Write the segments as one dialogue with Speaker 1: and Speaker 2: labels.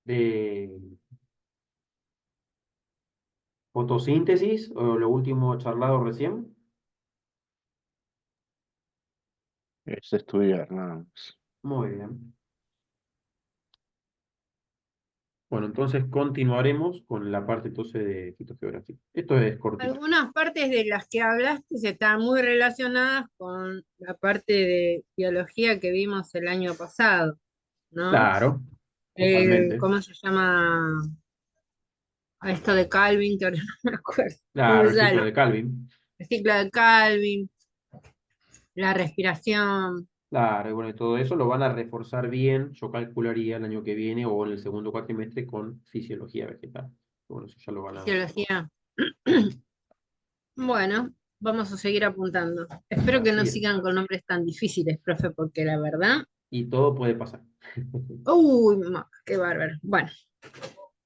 Speaker 1: de fotosíntesis, o lo último charlado recién.
Speaker 2: Es estudiar, nada más.
Speaker 1: Muy bien. Bueno, entonces continuaremos con la parte entonces de fitogeografía. Esto es cortito.
Speaker 3: Algunas partes de las que hablaste están muy relacionadas con la parte de biología que vimos el año pasado, ¿no?
Speaker 1: Claro, totalmente.
Speaker 3: ¿Cómo se llama? A esto de Calvin, que ahora no me acuerdo. No me
Speaker 1: Claro, el ciclo
Speaker 3: sale.
Speaker 1: de Calvin.
Speaker 3: El ciclo de Calvin, la respiración.
Speaker 1: Claro, y bueno, y todo eso lo van a reforzar bien, yo calcularía el año que viene o en el segundo cuatrimestre con fisiología vegetal. Bueno, eso ya lo van a...
Speaker 3: Fisiología.
Speaker 1: Sí,
Speaker 3: Bueno, vamos a seguir apuntando. Espero que no
Speaker 1: así es.
Speaker 3: sigan con nombres tan difíciles, profe, porque la verdad.
Speaker 1: Y todo puede pasar.
Speaker 3: Uy, qué bárbaro. Bueno,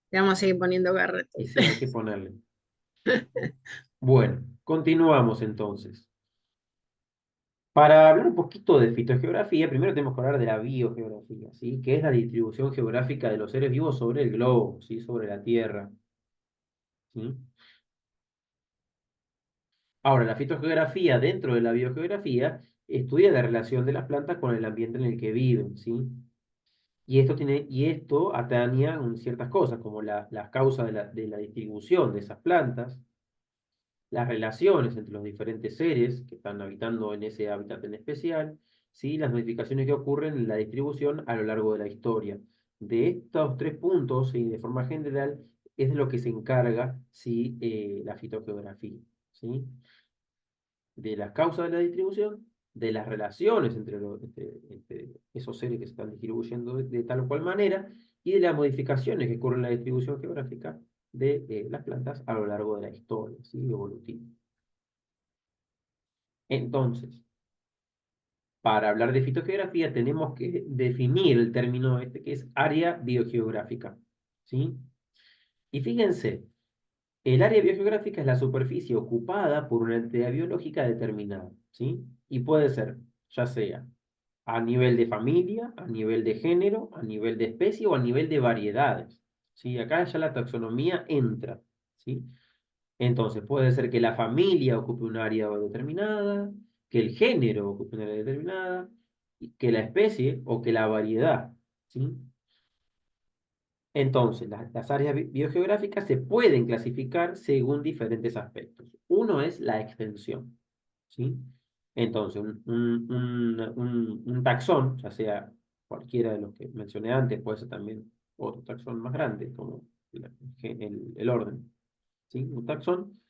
Speaker 3: le vamos a seguir poniendo garra.
Speaker 1: Y sí, hay que ponerle. Bueno, continuamos entonces. Para hablar un poquito de fitogeografía, primero tenemos que hablar de la biogeografía, ¿sí? Que es la distribución geográfica de los seres vivos sobre el globo, ¿sí? Sobre la Tierra, ¿sí? Ahora, la fitogeografía dentro de la biogeografía estudia la relación de las plantas con el ambiente en el que viven, ¿sí? Y esto atañe ciertas cosas, como las causas de la distribución de esas plantas, las relaciones entre los diferentes seres que están habitando en ese hábitat en especial, ¿sí? Las modificaciones que ocurren en la distribución a lo largo de la historia. De estos tres puntos, y de forma general, es de lo que se encarga, ¿sí? La fitogeografía, ¿sí? De las causas de la distribución, de las relaciones entre esos seres que se están distribuyendo de tal o cual manera, y de las modificaciones que ocurren en la distribución geográfica de las plantas a lo largo de la historia, ¿sí? Evolutiva. Entonces, para hablar de fitogeografía tenemos que definir el término este que es área biogeográfica, ¿sí? Y fíjense, el área biogeográfica es la superficie ocupada por una entidad biológica determinada, ¿sí? Y puede ser, ya sea a nivel de familia, a nivel de género, a nivel de especie o a nivel de variedades, ¿sí? Acá ya la taxonomía entra, ¿sí? Entonces, puede ser que la familia ocupe un área determinada, que el género ocupe un área determinada, y que la especie o que la variedad, ¿sí? Entonces, las áreas biogeográficas se pueden clasificar según diferentes aspectos. Uno es la extensión, ¿sí? Entonces, un taxón, ya sea cualquiera de los que mencioné antes, puede ser también otro taxón más grande, como el orden, ¿sí? Un taxón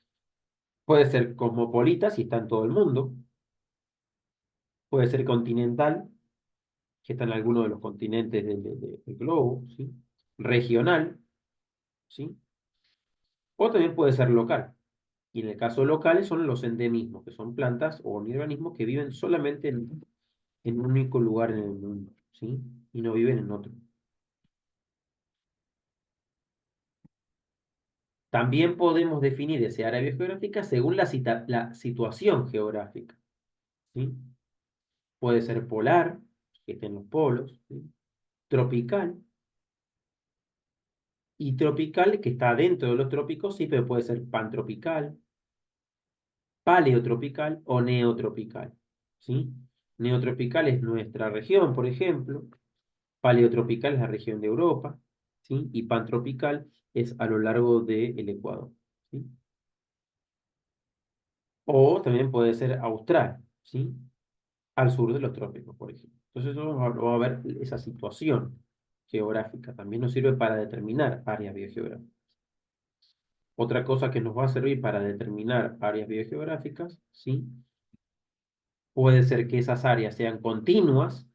Speaker 1: puede ser cosmopolita si está en todo el mundo, puede ser continental, que está en alguno de los continentes del globo, ¿sí? Regional, ¿sí? O también puede ser local. Y en el caso locales son los endemismos, que son plantas o organismos que viven solamente en un único lugar en el mundo, ¿sí? Y no viven en otro. También podemos definir ese área biogeográfica según la situación geográfica, ¿sí? Puede ser polar, que esté en los polos, ¿sí? Tropical, y tropical, que está dentro de los trópicos, sí, pero puede ser pantropical, paleotropical o neotropical, ¿sí? Neotropical es nuestra región, por ejemplo. Paleotropical es la región de Europa, ¿sí? Y pantropical es a lo largo del Ecuador, ¿sí? O también puede ser austral, ¿sí? Al sur de los trópicos, por ejemplo. Entonces, vamos a ver esa situación geográfica. También nos sirve para determinar áreas biogeográficas. Otra cosa que nos va a servir para determinar áreas biogeográficas, ¿sí? Puede ser que esas áreas sean continuas,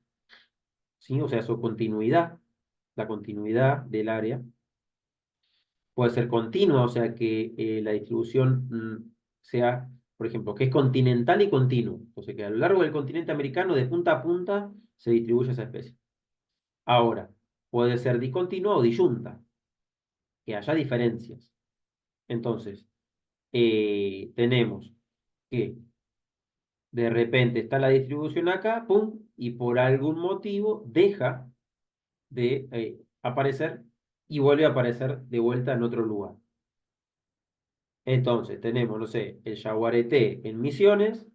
Speaker 1: ¿sí? O sea, su continuidad, la continuidad del área. Puede ser continua, o sea, que la distribución sea, por ejemplo, que es continental y continuo. O sea, que a lo largo del continente americano, de punta a punta, se distribuye esa especie. Ahora, puede ser discontinua o disyunta, que haya diferencias. Entonces, tenemos que de repente está la distribución acá, pum, y por algún motivo deja de aparecer y vuelve a aparecer de vuelta en otro lugar. Entonces, tenemos, no sé, el yaguareté en Misiones,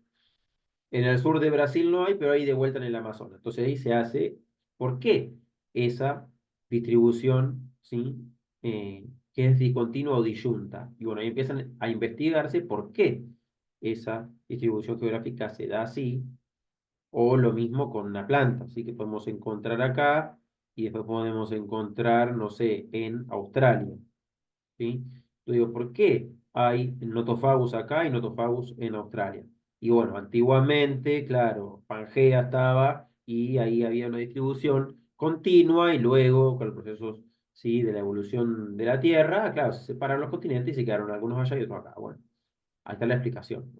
Speaker 1: en el sur de Brasil no hay, pero hay de vuelta en el Amazonas. Entonces ahí se hace, ¿por qué esa distribución, ¿sí? Que es discontinua o disyunta? Y bueno, ahí empiezan a investigarse por qué esa distribución geográfica se da así, o lo mismo con una planta, así que podemos encontrar acá y después podemos encontrar, no sé, en Australia, ¿sí? Yo digo, ¿por qué hay Nothofagus acá y Nothofagus en Australia? Y bueno, antiguamente, claro, Pangea estaba y ahí había una distribución continua y luego, con los procesos, ¿sí? De la evolución de la Tierra, claro, se separaron los continentes y se quedaron algunos allá y otros acá. Bueno, ahí está la explicación.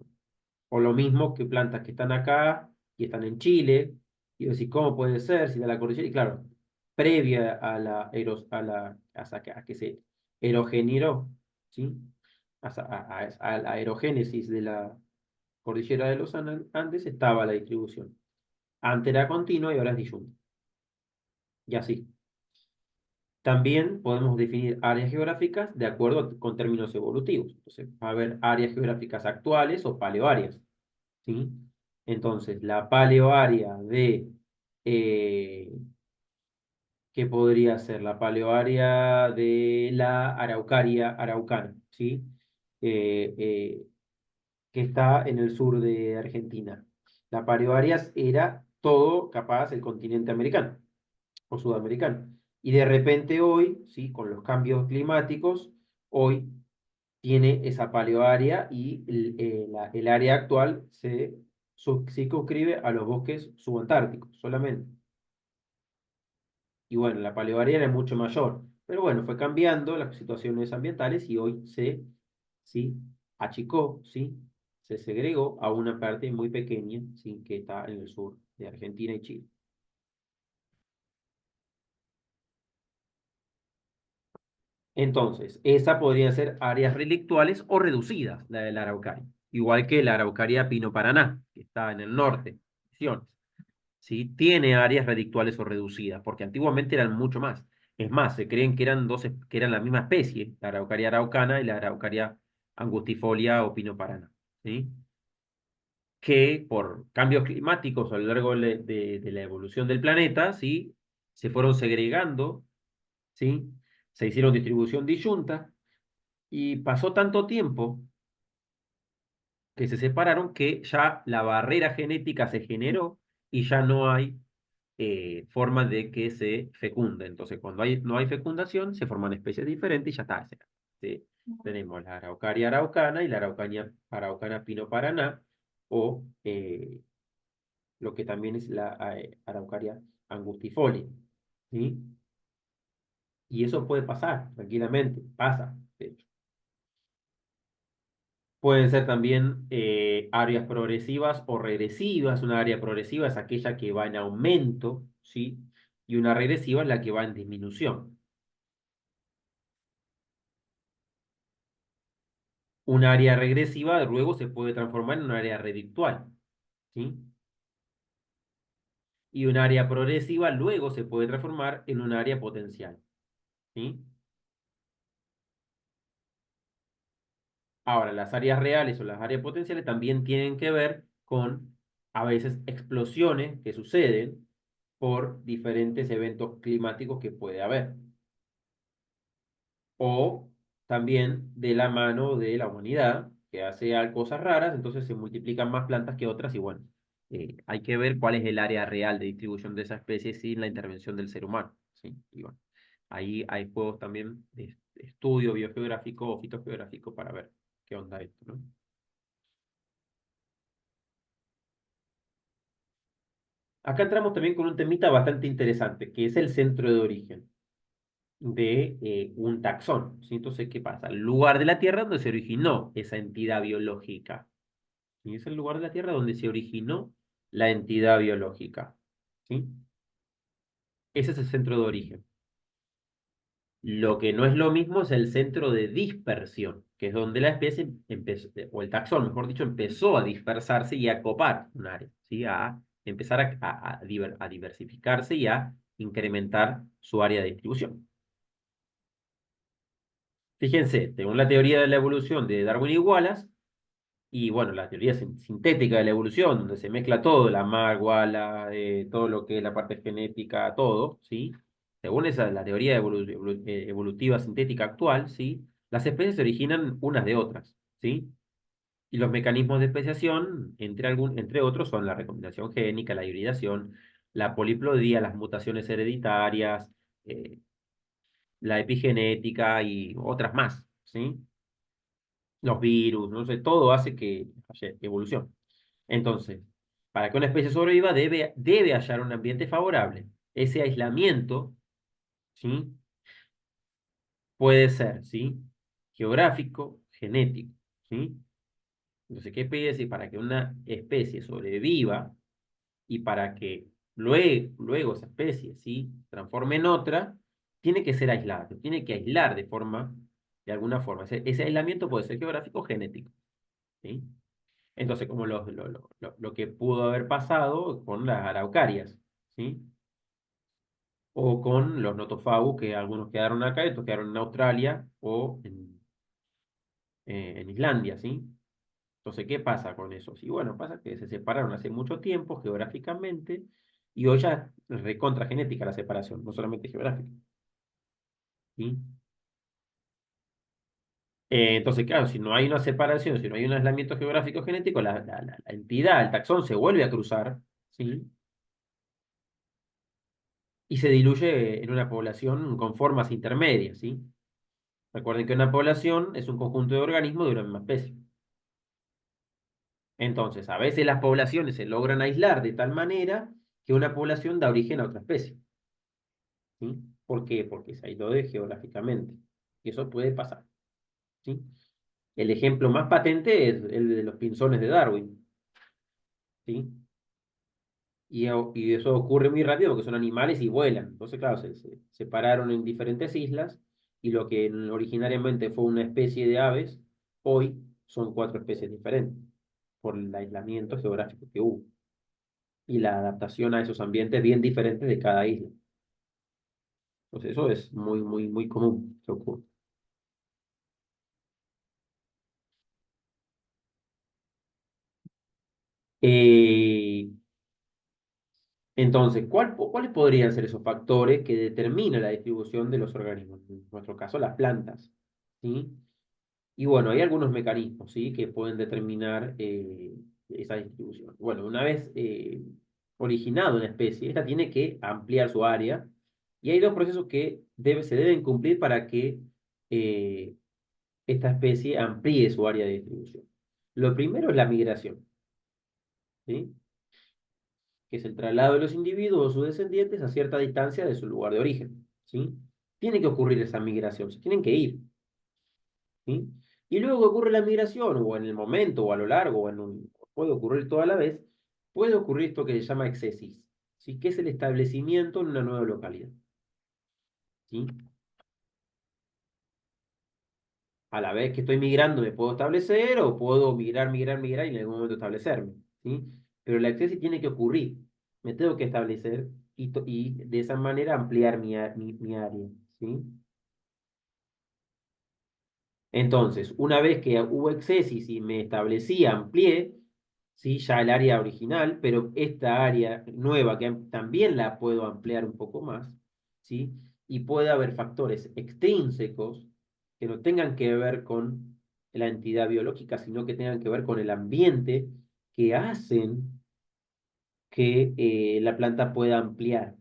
Speaker 1: O lo mismo que plantas que están acá y están en Chile. Y decir, ¿cómo puede ser si de la cordillera? Y claro, previa a la, a que se erogeneró, ¿sí? A la aerogénesis de la cordillera de los Andes estaba la distribución. Antes era continua y ahora es disyunta. Y así. También podemos definir áreas geográficas de acuerdo con términos evolutivos. Entonces, va a haber áreas geográficas actuales o paleoáreas. ¿Sí? Entonces, la paleoárea de, eh, ¿qué podría ser? La paleoárea de la Araucaria araucana, ¿sí? Eh, eh, que está en el sur de Argentina. La paleoárea era todo, capaz, el continente americano o sudamericano. Y de repente hoy, ¿sí? Con los cambios climáticos, hoy tiene esa paleoárea y el área actual se circunscribe a los bosques subantárticos solamente. Y bueno, la paleoárea era mucho mayor, pero bueno, fue cambiando las situaciones ambientales y hoy se, ¿sí? Achicó, ¿sí? Se segregó a una parte muy pequeña, ¿sí? Que está en el sur de Argentina y Chile. Entonces, esa podrían ser áreas relictuales o reducidas, la de la Araucaria. Igual que la Araucaria Pino-Paraná, que está en el norte, Misiones. ¿Sí? Tiene áreas relictuales o reducidas, porque antiguamente eran mucho más. Es más, se creen que eran que eran la misma especie, la Araucaria araucana y la Araucaria angustifolia o Pino-Paraná. ¿Sí? Que por cambios climáticos a lo largo de la evolución del planeta, ¿sí? Se fueron segregando, ¿sí? Se hicieron distribución disyunta y pasó tanto tiempo que se separaron que ya la barrera genética se generó y ya no hay forma de que se fecunde. Entonces, cuando no hay fecundación, se forman especies diferentes y ya está. ¿Sí? Tenemos la araucaria araucana y la araucaria araucana pino-paraná o lo que también es la araucaria angustifolia. ¿Sí? Y eso puede pasar tranquilamente, pasa, de hecho. Pueden ser también áreas progresivas o regresivas. Una área progresiva es aquella que va en aumento, ¿sí? Y una regresiva es la que va en disminución. Un área regresiva luego se puede transformar en un área reductual, ¿sí? Y un área progresiva luego se puede transformar en un área potencial, ¿sí? Ahora, las áreas reales o las áreas potenciales también tienen que ver con, a veces, explosiones que suceden por diferentes eventos climáticos que puede haber. O también de la mano de la humanidad, que hace cosas raras, entonces se multiplican más plantas que otras y bueno, hay que ver cuál es el área real de distribución de esa especie sin la intervención del ser humano, ¿sí? Y bueno, ahí hay juegos también de estudio biogeográfico o fitogeográfico para ver qué onda esto, ¿no? Acá entramos también con un temita bastante interesante, que es el centro de origen de un taxón, ¿sí? Entonces, ¿qué pasa? El lugar de la Tierra donde se originó esa entidad biológica. Y es el lugar de la Tierra donde se originó la entidad biológica, ¿sí? Ese es el centro de origen. Lo que no es lo mismo es el centro de dispersión, que es donde la especie empezó, o el taxón, mejor dicho, empezó a dispersarse y a copar un área, ¿sí? A empezar a diversificarse y a incrementar su área de distribución. Fíjense, según la teoría de la evolución de Darwin y Wallace, y bueno, la teoría sintética de la evolución, donde se mezcla todo, la Lamarck, Wallace, todo lo que es la parte genética, todo, ¿sí? Según esa, la teoría evolutiva sintética actual, ¿sí? Las especies se originan unas de otras, ¿sí? Y los mecanismos de especiación, entre otros, son la recombinación génica, la hibridación, la poliploidía, las mutaciones hereditarias, eh, la epigenética y otras más, ¿sí? Los virus, no sé, todo hace que haya evolución. Entonces, para que una especie sobreviva, debe hallar un ambiente favorable. Ese aislamiento, ¿sí? Puede ser, ¿sí? Geográfico, genético, ¿sí? Entonces, ¿qué pide decir? Para que una especie sobreviva y para que luego esa especie, ¿sí? Transforme en otra, tiene que ser aislada, tiene que aislar de alguna forma. Ese aislamiento puede ser geográfico o genético, ¿sí? Entonces, como lo que pudo haber pasado con las araucarias, ¿sí? O con los notofagus, que algunos quedaron acá y otros quedaron en Australia o en Islandia, ¿sí? Entonces, ¿qué pasa con eso? Sí, bueno, pasa que se separaron hace mucho tiempo geográficamente y hoy ya es recontra genética la separación, no solamente geográfica, ¿sí? Entonces, claro, si no hay una separación, si no hay un aislamiento geográfico genético, la entidad, el taxón se vuelve a cruzar, ¿sí? Y se diluye en una población con formas intermedias, ¿sí? Recuerden que una población es un conjunto de organismos de una misma especie. Entonces, a veces las poblaciones se logran aislar de tal manera que una población da origen a otra especie, ¿sí? ¿Por qué? Porque se aisló geográficamente. Y eso puede pasar, ¿sí? El ejemplo más patente es el de los pinzones de Darwin, ¿sí? Y eso ocurre muy rápido porque son animales y vuelan. Entonces, claro, se separaron en diferentes islas y lo que originariamente fue una especie de aves, hoy son cuatro especies diferentes por el aislamiento geográfico que hubo y la adaptación a esos ambientes bien diferentes de cada isla. Entonces, eso es muy, muy, muy común que ocurre. Eh, Entonces, ¿cuáles podrían ser esos factores que determinan la distribución de los organismos? En nuestro caso, las plantas, ¿sí? Y bueno, hay algunos mecanismos, ¿sí? Que pueden determinar esa distribución. Bueno, una vez originada una especie, esta tiene que ampliar su área y hay dos procesos que se deben cumplir para que eh, esta especie amplíe su área de distribución. Lo primero es la migración, ¿sí? Que es el traslado de los individuos o sus descendientes a cierta distancia de su lugar de origen, ¿sí? Tiene que ocurrir esa migración, se tienen que ir, ¿sí? Y luego que ocurre la migración, o en el momento, o a lo largo, puede ocurrir toda la vez, puede ocurrir esto que se llama exesis, ¿sí? Que es el establecimiento en una nueva localidad, ¿sí? A la vez que estoy migrando me puedo establecer, o puedo migrar, migrar, migrar y en algún momento establecerme, ¿sí? Pero la exesis tiene que ocurrir, me tengo que establecer y de esa manera ampliar mi área, ¿sí? Entonces, una vez que hubo exesis y me establecí, amplié, ¿sí? Ya el área original, pero esta área nueva que también la puedo ampliar un poco más, ¿sí? Y puede haber factores extrínsecos que no tengan que ver con la entidad biológica, sino que tengan que ver con el ambiente que hacen que la planta pueda ampliar.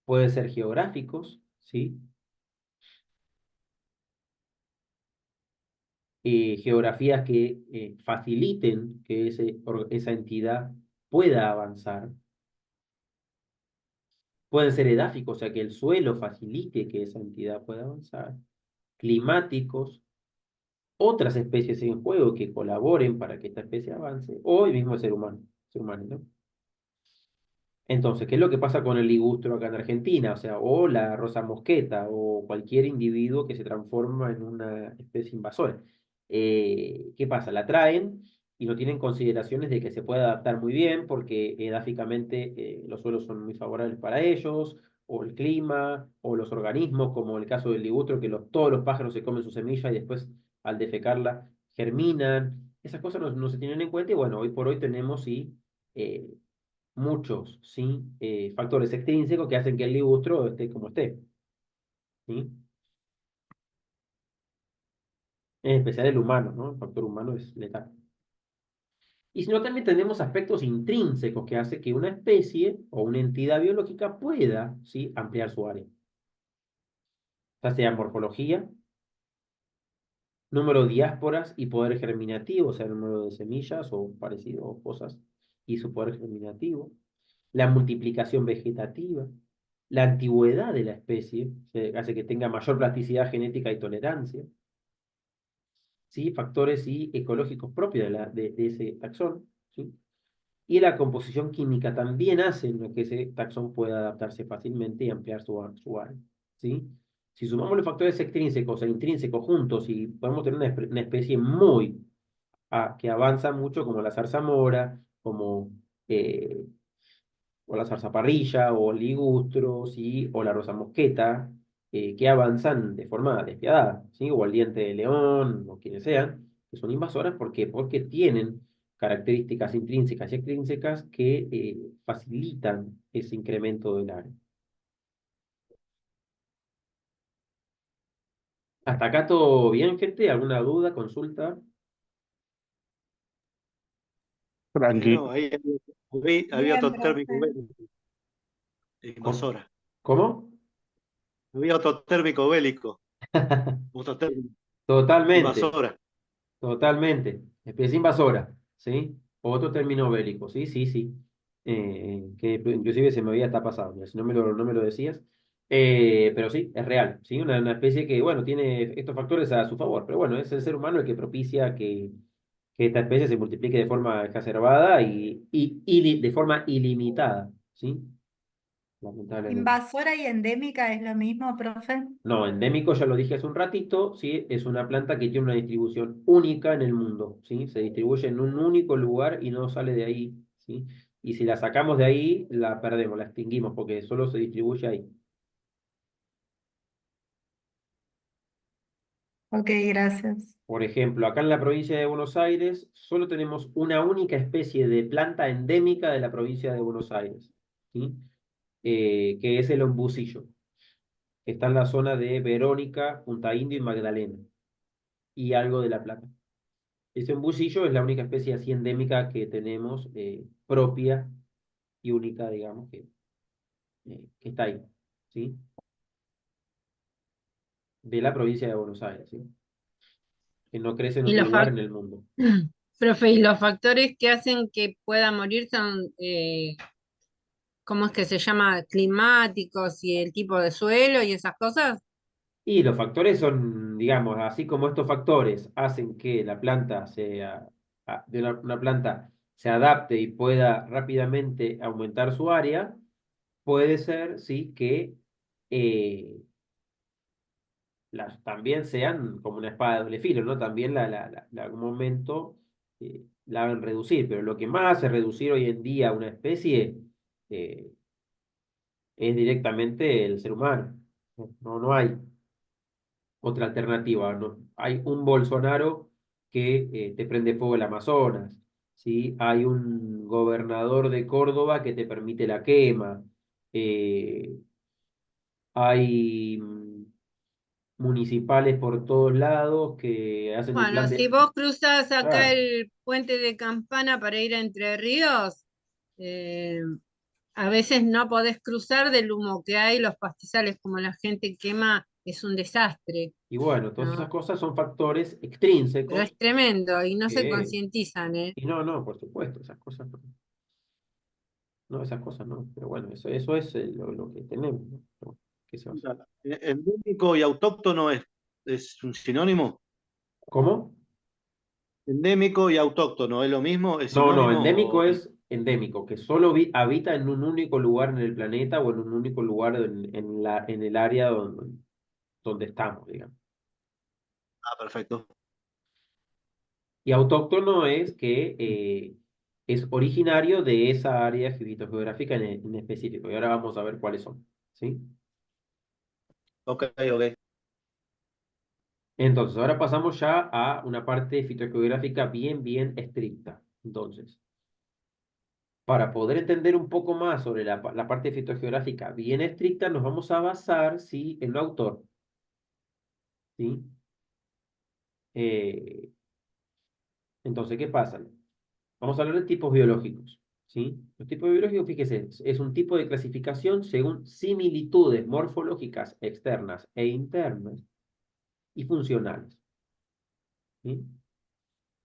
Speaker 1: Puede ser geográficos, ¿sí? Geografías que faciliten que esa entidad pueda avanzar. Pueden ser edáficos, o sea, que el suelo facilite que esa entidad pueda avanzar. Climáticos, otras especies en juego que colaboren para que esta especie avance, o el mismo ser humano, ¿no? Entonces, ¿qué es lo que pasa con el ligustro acá en Argentina? O sea, o la rosa mosqueta, o cualquier individuo que se transforma en una especie invasora. ¿Qué pasa? La traen y no tienen consideraciones de que se puede adaptar muy bien porque edáficamente los suelos son muy favorables para ellos, o el clima, o los organismos, como el caso del ligustro, que todos los pájaros se comen su semilla y después al defecarla germinan. Esas cosas no se tienen en cuenta y bueno, hoy por hoy tenemos sí, eh, muchos ¿sí? Factores extrínsecos que hacen que el ligustro esté como esté. ¿Sí? En especial el humano, ¿no? El factor humano es letal. Y si no, también tenemos aspectos intrínsecos que hace que una especie o una entidad biológica pueda, ¿sí? Ampliar su área. Ya sea morfología, número de diásporas y poder germinativo, o sea, el número de semillas o parecido, o cosas, y su poder germinativo, la multiplicación vegetativa, la antigüedad de la especie, que hace que tenga mayor plasticidad genética y tolerancia, ¿sí? Factores y ecológicos propios de ese taxón, ¿sí? Y la composición química también hace que ese taxón pueda adaptarse fácilmente y ampliar su área, ¿sí? Si sumamos los factores extrínsecos e intrínsecos juntos y podemos tener una especie muy que avanza mucho como la zarzamora, como eh, o la zarzaparrilla, o el ligustro, ¿sí? O la rosa mosqueta, que avanzan de forma despiadada, ¿sí? O el diente de león, o quienes sean, que son invasoras, ¿por qué? Porque tienen características intrínsecas y extrínsecas que facilitan ese incremento del área. ¿Hasta acá todo bien, gente? ¿Alguna duda, consulta?
Speaker 2: Tranqui.
Speaker 4: No, ahí había
Speaker 5: Bien,
Speaker 4: otro térmico
Speaker 5: profe.
Speaker 4: bélico,
Speaker 1: ¿Cómo?
Speaker 4: invasora.
Speaker 1: ¿Cómo?
Speaker 4: Había otro térmico bélico, otro térmico,
Speaker 1: Totalmente.
Speaker 4: invasora.
Speaker 1: Totalmente. Especie invasora, ¿sí? Otro término bélico, sí, sí, sí. Que inclusive se me había hasta pasado, mira, si no me lo decías. Pero sí, es real, ¿sí? Una especie que, bueno, tiene estos factores a su favor, pero bueno, es el ser humano el que propicia que esta especie se multiplique de forma exacerbada y de forma ilimitada, ¿sí? Lamentablemente.
Speaker 5: ¿Invasora y endémica es lo mismo, profe?
Speaker 1: No, endémico, ya lo dije hace un ratito, ¿sí? Es una planta que tiene una distribución única en el mundo, ¿sí? Se distribuye en un único lugar y no sale de ahí, ¿sí? Y si la sacamos de ahí, la perdemos, la extinguimos, porque solo se distribuye ahí.
Speaker 5: Ok, gracias.
Speaker 1: Por ejemplo, acá en la provincia de Buenos Aires, solo tenemos una única especie de planta endémica de la provincia de Buenos Aires, ¿sí? Que es el ombucillo, que está en la zona de Verónica, Punta Indio y Magdalena, y algo de La Plata. Ese embustillo es la única especie así endémica que tenemos, propia y única, digamos, que está ahí, ¿sí? De la provincia de Buenos Aires, ¿sí? Que no crece en
Speaker 3: Y
Speaker 1: otro
Speaker 3: los
Speaker 1: lugar
Speaker 3: fac-
Speaker 1: en el mundo.
Speaker 3: Profe, y los factores que hacen que pueda morir son, ¿cómo es que se llama? Climáticos y el tipo de suelo y esas cosas.
Speaker 1: Y los factores son, digamos, así como estos factores hacen que la planta de una planta se adapte y pueda rápidamente aumentar su área, puede ser, sí, que eh, también sean como una espada de doble filo, ¿no? También en algún momento la hagan reducir, pero lo que más hace reducir hoy en día una especie eh, es directamente el ser humano. No hay otra alternativa, no hay un Bolsonaro que te prende fuego el Amazonas, ¿sí? Hay un gobernador de Córdoba que te permite la quema, eh, hay municipales por todos lados que hacen un
Speaker 3: Bueno,
Speaker 1: plan
Speaker 3: si
Speaker 1: de...
Speaker 3: vos cruzás acá
Speaker 1: Claro,
Speaker 3: el puente de Campana para ir a Entre Ríos, eh, a veces no podés cruzar del humo que hay, los pastizales como la gente quema, es un desastre,
Speaker 1: y bueno, todas esas
Speaker 3: ¿no?
Speaker 1: cosas son factores
Speaker 3: Pero
Speaker 1: extrínsecos
Speaker 3: es tremendo y no se
Speaker 1: que...
Speaker 3: concientizan, ¿eh?
Speaker 1: Y no, por supuesto, esas cosas no, esas cosas no, pero bueno, eso es lo que tenemos, ¿no? Pero, ¿qué se va a hacer?
Speaker 4: Endémico y autóctono es un sinónimo.
Speaker 1: ¿Cómo?
Speaker 4: Endémico y autóctono, ¿es lo mismo? ¿Es
Speaker 1: No,
Speaker 4: sinónimo?
Speaker 1: endémico es endémico, que solo habita en un único lugar en el planeta o en un único lugar en el área donde estamos, digamos.
Speaker 4: Ah, perfecto.
Speaker 1: Y autóctono es que es originario de esa área geográfica en específico. Y ahora vamos a ver cuáles son. ¿sí?
Speaker 4: Ok, ok.
Speaker 1: Entonces, ahora pasamos ya a una parte fitogeográfica bien estricta. Entonces, para poder entender un poco más sobre la parte fitogeográfica bien estricta, nos vamos a basar, ¿sí?, en un autor, ¿sí? Eh, entonces, ¿qué pasa? Vamos a hablar de tipos biológicos, ¿sí? Los tipos biológicos, fíjese, es un tipo de clasificación según similitudes morfológicas externas e internas y funcionales, ¿sí?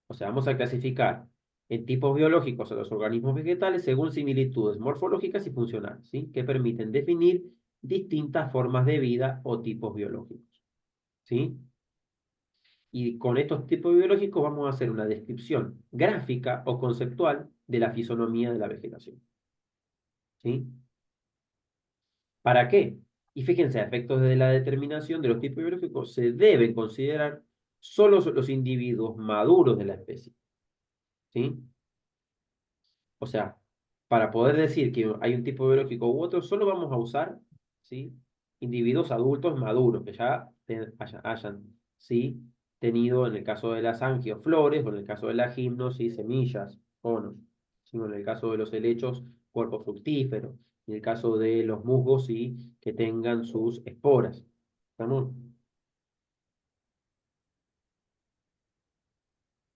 Speaker 1: O sea, vamos a clasificar en tipos biológicos a los organismos vegetales según similitudes morfológicas y funcionales, ¿sí? Que permiten definir distintas formas de vida o tipos biológicos, ¿sí? Y con estos tipos biológicos vamos a hacer una descripción gráfica o conceptual de la fisonomía de la vegetación, ¿sí? ¿Para qué? Y fíjense, a efectos de la determinación de los tipos biológicos, se deben considerar solo los individuos maduros de la especie, ¿sí? O sea, para poder decir que hay un tipo biológico u otro, solo vamos a usar, ¿sí?, individuos adultos maduros que ya hayan, ¿sí?, tenido, en el caso de las angioflores, o en el caso de las gimnos, ¿sí?, semillas, conos, ¿sí?, o en el caso de los helechos, cuerpo fructífero, en el caso de los musgos, ¿sí?, que tengan sus esporas. ¿Estamos?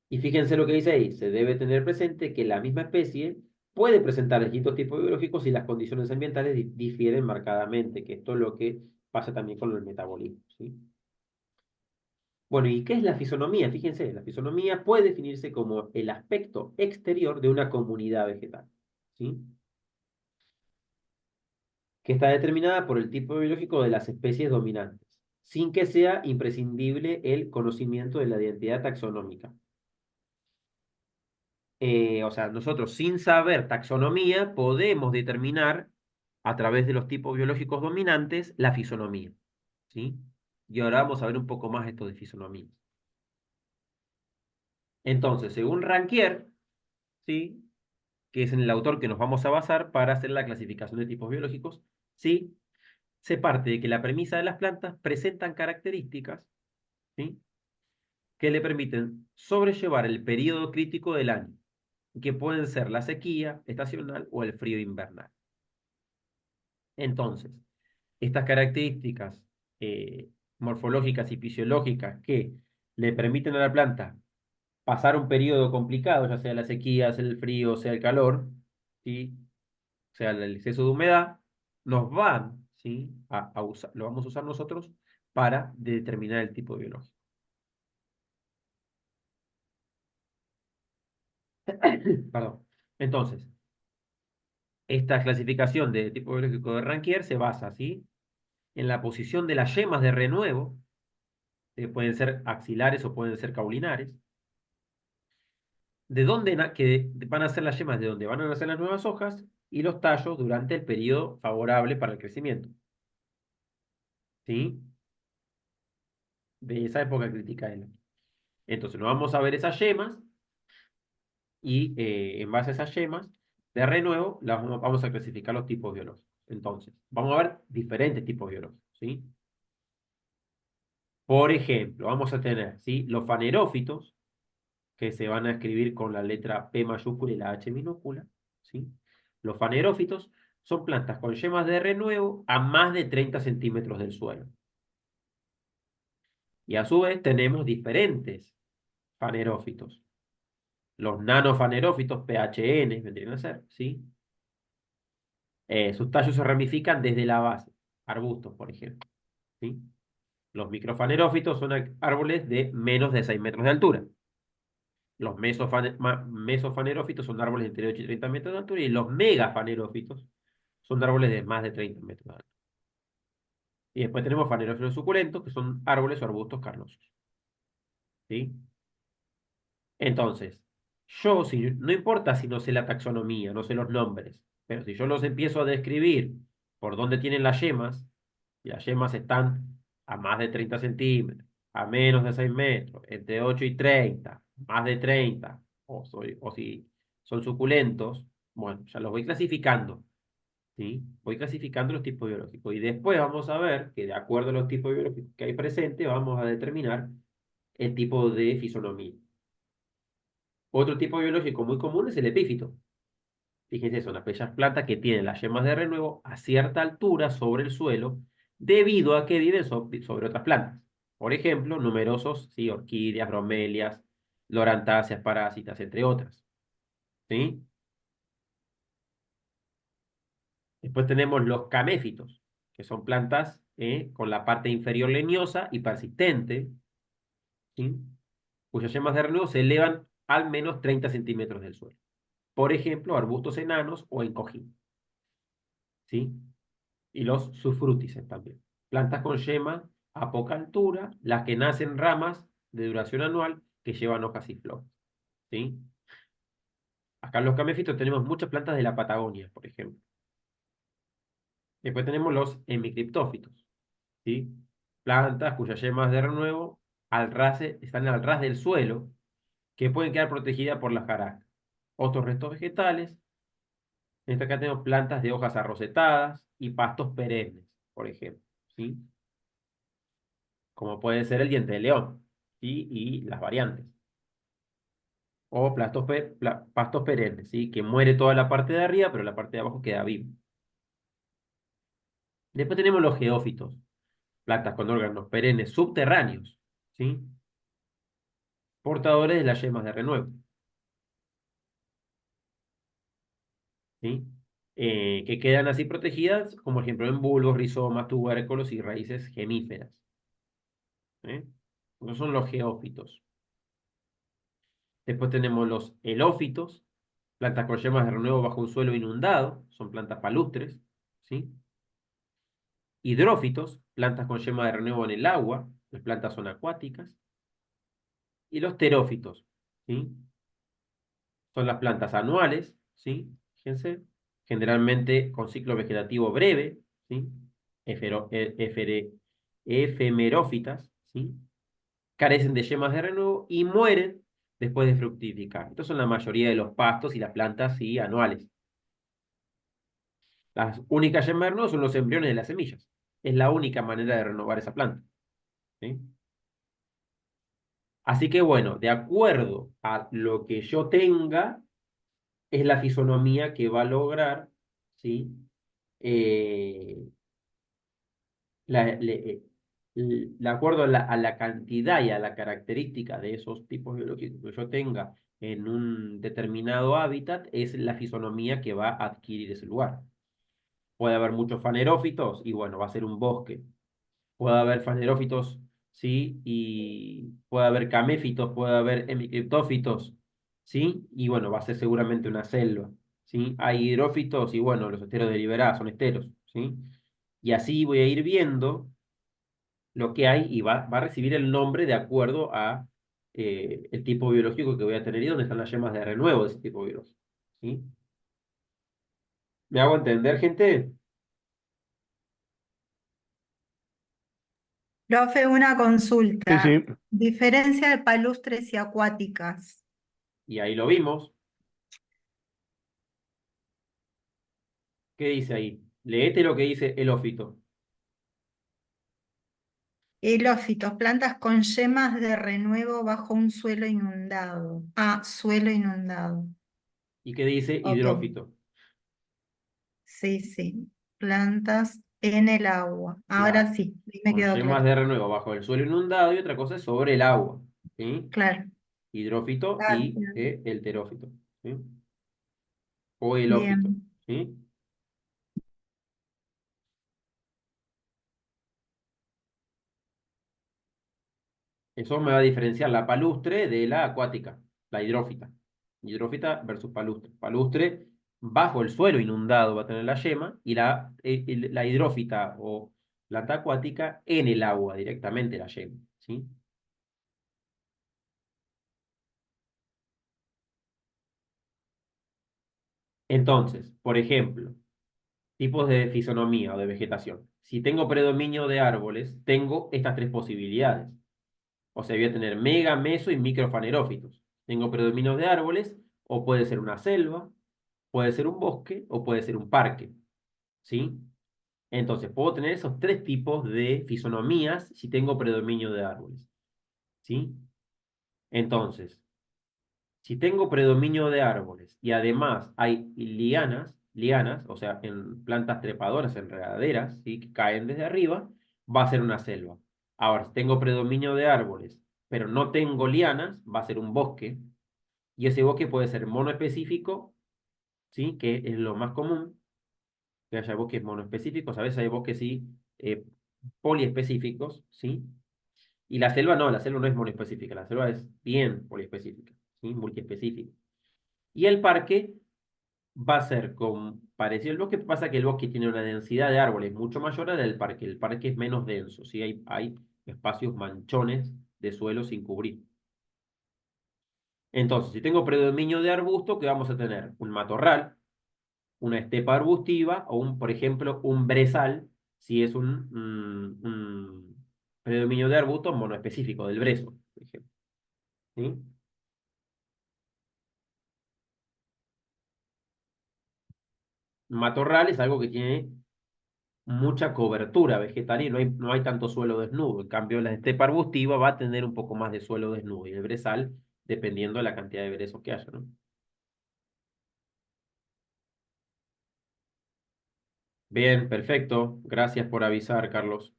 Speaker 1: Y fíjense lo que dice ahí, se debe tener presente que la misma especie puede presentar distintos tipos biológicos si las condiciones ambientales difieren marcadamente, que esto es lo que pasa también con el metabolismo, ¿sí? Bueno, ¿y qué es la fisonomía? Fíjense, la fisonomía puede definirse como el aspecto exterior de una comunidad vegetal, ¿sí? Que está determinada por el tipo biológico de las especies dominantes, sin que sea imprescindible el conocimiento de la identidad taxonómica. O sea, nosotros sin saber taxonomía podemos determinar a través de los tipos biológicos dominantes la fisonomía, ¿sí? Y ahora vamos a ver un poco más esto de fisonomía. Entonces, según Ranquier, ¿sí?, que es en el autor que nos vamos a basar para hacer la clasificación de tipos biológicos, ¿sí?, se parte de que la premisa de las plantas presentan características, ¿sí?, que le permiten sobrellevar el periodo crítico del año, que pueden ser la sequía estacional o el frío invernal. Entonces, estas características morfológicas y fisiológicas que le permiten a la planta pasar un periodo complicado, ya sea la sequía, sea el frío, sea el calor, ¿sí?, sea el exceso de humedad, nos van, ¿sí?, a usar, lo vamos a usar nosotros para determinar el tipo biológico. Perdón. Entonces, esta clasificación de tipo biológico de Ranquier se basa, ¿sí?, en la posición de las yemas de renuevo, que pueden ser axilares o pueden ser caulinares, de dónde que van a ser las yemas, de donde van a nacer las nuevas hojas, y los tallos durante el periodo favorable para el crecimiento, ¿sí?, de esa época crítica del año. Entonces, nos vamos a ver esas yemas y en base a esas yemas de renuevo, vamos a clasificar los tipos biológicos. Entonces, vamos a ver diferentes tipos biológicos, ¿sí? Por ejemplo, vamos a tener, ¿sí?, los fanerófitos, que se van a escribir con la letra P mayúscula y la H minúscula, ¿sí? Los fanerófitos son plantas con yemas de renuevo a más de 30 centímetros del suelo. Y a su vez tenemos diferentes fanerófitos. Los nanofanerófitos, PHN, vendrían a ser, ¿sí? Sus tallos se ramifican desde la base, arbustos, por ejemplo, ¿sí? Los microfanerófitos son árboles de menos de 6 metros de altura. Los mesofanerófitos son árboles entre 8 y 30 metros de altura, y los megafanerófitos son árboles de más de 30 metros de altura. Y después tenemos fanerófilos suculentos, que son árboles o arbustos carnosos, ¿sí? Entonces, no importa si no sé la taxonomía, no sé los nombres, pero si yo los empiezo a describir por dónde tienen las yemas, y las yemas están a más de 30 centímetros, a menos de 6 metros, entre 8 y 30, más de 30, o si son suculentos, bueno, ya los voy clasificando, ¿sí? Voy clasificando los tipos biológicos. Y después vamos a ver que de acuerdo a los tipos biológicos que hay presentes, vamos a determinar el tipo de fisonomía. Otro tipo biológico muy común es el epífito. Fíjense, son aquellas plantas que tienen las yemas de renuevo a cierta altura sobre el suelo debido a que viven sobre otras plantas. Por ejemplo, numerosos, ¿sí? Orquídeas, bromelias, lorantáceas, parásitas, entre otras. ¿Sí? Después tenemos los caméfitos, que son plantas con la parte inferior leñosa y persistente, ¿sí? Cuyas yemas de renuevo se elevan al menos 30 centímetros del suelo. Por ejemplo, arbustos enanos o en cojín, ¿sí? Y los sufrútices también. Plantas con yema a poca altura, las que nacen ramas de duración anual que llevan hojas y flores, ¿sí? Acá en los caméfitos tenemos muchas plantas de la Patagonia, por ejemplo. Después tenemos los hemicriptófitos, ¿sí? Plantas cuyas yemas de renuevo están al ras del suelo, que pueden quedar protegidas por la jaracas. Otros restos vegetales. En esta acá tenemos plantas de hojas arrocetadas y pastos perennes, por ejemplo, ¿sí? Como puede ser el diente de león, ¿sí? Y las variantes. O pastos perennes, ¿sí? Que muere toda la parte de arriba, pero la parte de abajo queda viva. Después tenemos los geófitos, plantas con órganos perennes subterráneos, ¿sí? Portadores de las yemas de renuevo, ¿sí? Que quedan así protegidas, como por ejemplo en bulbos, rizomas, tubérculos y raíces gemíferas. ¿Eh? Esos son los geófitos. Después tenemos los helófitos, plantas con yemas de renuevo bajo un suelo inundado, son plantas palustres, ¿sí? Hidrófitos, plantas con yema de renuevo en el agua, las plantas son acuáticas. Y los terófitos, ¿sí? Son las plantas anuales, ¿sí? Fíjense, generalmente con ciclo vegetativo breve, ¿sí? Efemerófitas, ¿sí? Carecen de yemas de renuevo y mueren después de fructificar. Estos son la mayoría de los pastos y las plantas, ¿sí? Anuales. Las únicas yemas de renuevo son los embriones de las semillas. Es la única manera de renovar esa planta, ¿sí? Así que bueno, de acuerdo a lo que yo tenga, es la fisonomía que va a lograr, ¿sí? Eh, de acuerdo a la cantidad y a la característica de esos tipos biológicos que yo tenga en un determinado hábitat, es la fisonomía que va a adquirir ese lugar. Puede haber muchos fanerófitos y bueno, va a ser un bosque. Puede haber fanerófitos, ¿sí? Y puede haber caméfitos, puede haber hemicriptófitos, ¿sí? Y bueno, va a ser seguramente una selva, ¿sí? Hay hidrófitos y bueno, los esteros deliberados son esteros, ¿sí? Y así voy a ir viendo lo que hay y va a recibir el nombre de acuerdo a el tipo biológico que voy a tener y dónde están las yemas de renuevo de ese tipo biológico, ¿sí? ¿Me hago entender, gente?
Speaker 5: Profe, una
Speaker 2: Sí, sí.
Speaker 5: consulta. Diferencia de palustres y acuáticas.
Speaker 1: Y ahí lo vimos. ¿Qué dice ahí? Leete lo que dice el ófito.
Speaker 5: Helófitos, plantas con yemas de renuevo bajo un suelo inundado. Ah, suelo inundado.
Speaker 1: ¿Y qué dice
Speaker 5: Ok,
Speaker 1: hidrófito?
Speaker 5: sí, sí. Plantas en el agua. Ahora
Speaker 1: Claro.
Speaker 5: sí, me
Speaker 1: Con
Speaker 5: quedó
Speaker 1: yemas
Speaker 5: claro.
Speaker 1: de renuevo bajo el suelo inundado y otra cosa es sobre el agua. ¿Sí?
Speaker 5: Claro,
Speaker 1: Hidrófito y
Speaker 5: gracias.
Speaker 1: el terófito. ¿Sí? O el ófito.
Speaker 5: Bien.
Speaker 1: ¿Sí? Eso me va a diferenciar la palustre de la acuática, la hidrófita. Hidrófita versus palustre. Palustre bajo el suelo inundado va a tener la yema y la hidrófita o planta acuática en el agua directamente la yema. ¿Sí? Entonces, por ejemplo, tipos de fisonomía o de vegetación. Si tengo predominio de árboles, tengo estas tres posibilidades. O sea, voy a tener mega, meso y microfanerófitos. Tengo predominio de árboles, o puede ser una selva, puede ser un bosque, o puede ser un parque. ¿sí? Entonces, puedo tener esos tres tipos de fisonomías si tengo predominio de árboles, ¿sí? Entonces, si tengo predominio de árboles y además hay lianas, o sea, en plantas trepadoras, enredaderas, ¿sí? Que caen desde arriba, va a ser una selva. Ahora, si tengo predominio de árboles, pero no tengo lianas, va a ser un bosque. Y ese bosque puede ser monoespecífico, ¿sí? Que es lo más común, que haya bosques monoespecíficos. A veces hay bosques, sí, poliespecíficos, ¿sí? Y la selva no es monoespecífica, la selva es bien poliespecífica, ¿sí? Multiespecífica. Y el parque va a ser parecido al bosque, pasa que el bosque tiene una densidad de árboles mucho mayor a la del parque. El parque es menos denso, ¿sí? Hay espacios manchones de suelo sin cubrir. Entonces, si tengo predominio de arbusto, ¿qué vamos a tener? Un matorral, una estepa arbustiva o por ejemplo, un brezal, si es un predominio de arbusto monoespecífico, del brezo, por ejemplo. ¿Sí? Matorral es algo que tiene mucha cobertura vegetal y no hay tanto suelo desnudo. En cambio, la estepa arbustiva va a tener un poco más de suelo desnudo y el brezal, dependiendo de la cantidad de brezos que haya, ¿no? Bien, perfecto. Gracias por avisar, Carlos.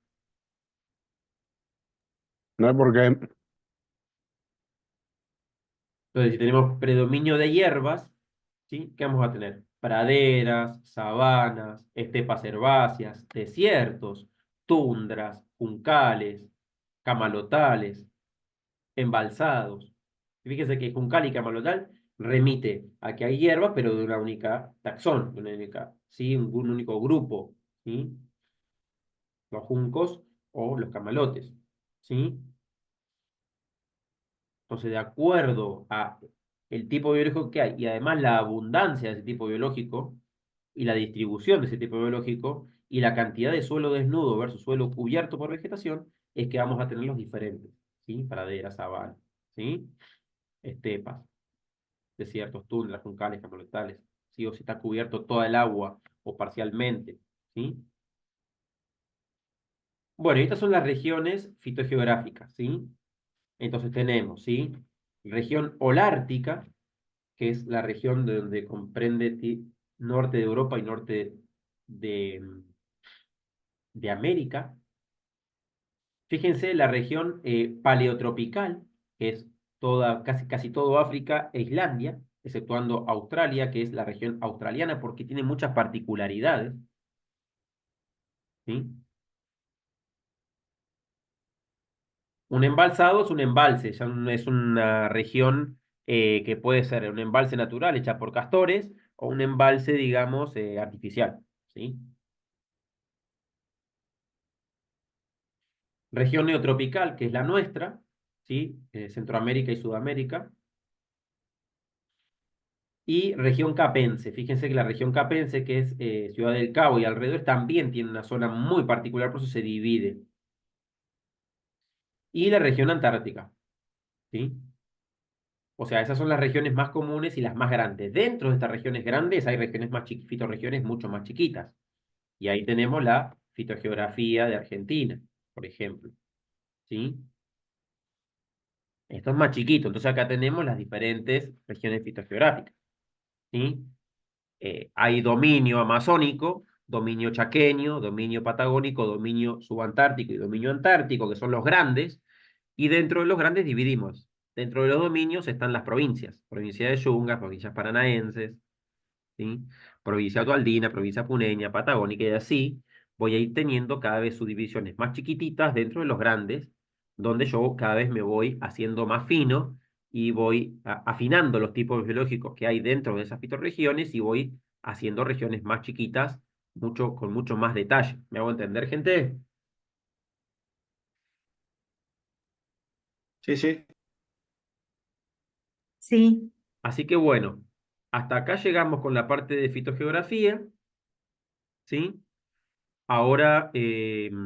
Speaker 2: No hay por qué.
Speaker 1: Entonces, si tenemos predominio de hierbas, ¿sí? ¿Qué vamos a tener? Praderas, sabanas, estepas herbáceas, desiertos, tundras, juncales, camalotales, embalsados. Fíjese que juncal y camalotal remite a que hay hierbas, pero de una única taxón, de una única, ¿sí? Un único grupo, ¿sí? Los juncos o los camalotes, ¿sí? Entonces, de acuerdo a el tipo biológico que hay y además la abundancia de ese tipo biológico y la distribución de ese tipo biológico y la cantidad de suelo desnudo versus suelo cubierto por vegetación, es que vamos a tener los diferentes, ¿sí? Praderas, sabanas, ¿sí? Estepas, desiertos, tundras, juncales, camalotales, ¿sí? O si está cubierto toda el agua o parcialmente, ¿sí? Bueno, y estas son las regiones fitogeográficas, ¿sí? Entonces tenemos, ¿sí? Región holártica, que es la región de donde comprende norte de Europa y norte de, de América. Fíjense la región paleotropical, que es casi todo África e Islandia, exceptuando Australia, que es la región australiana, porque tiene muchas particularidades, ¿sí? Un embalsado es un embalse, es una región que puede ser un embalse natural hecha por castores o un embalse, digamos, artificial, ¿sí? Región neotropical, que es la nuestra, ¿sí? Centroamérica y Sudamérica. Y región capense. Fíjense que la región capense, que es Ciudad del Cabo y alrededor, también tiene una zona muy particular, por eso se divide. Y la región antártica, ¿sí? O sea, esas son las regiones más comunes y las más grandes. Dentro de estas regiones grandes hay regiones más chiquitas, fitorregiones mucho más chiquitas. Y ahí tenemos la fitogeografía de Argentina, por ejemplo, ¿sí? Esto es más chiquito, entonces acá tenemos las diferentes regiones fitogeográficas, ¿sí? Hay dominio amazónico, dominio chaqueño, dominio patagónico, dominio subantártico y dominio antártico, que son los grandes, y dentro de los grandes dividimos. Dentro de los dominios están las provincias, provincia de Yungas, provincias paranaenses, ¿sí? Provincia Tualdina, provincia puneña, patagónica, y así voy a ir teniendo cada vez subdivisiones más chiquititas dentro de los grandes, donde yo cada vez me voy haciendo más fino y voy afinando los tipos biológicos que hay dentro de esas fitorregiones y voy haciendo regiones más chiquitas, con mucho más detalle. ¿Me hago entender, gente?
Speaker 4: Sí, sí.
Speaker 5: Sí.
Speaker 1: Así que bueno, hasta acá llegamos con la parte de fitogeografía, ¿sí? Ahora...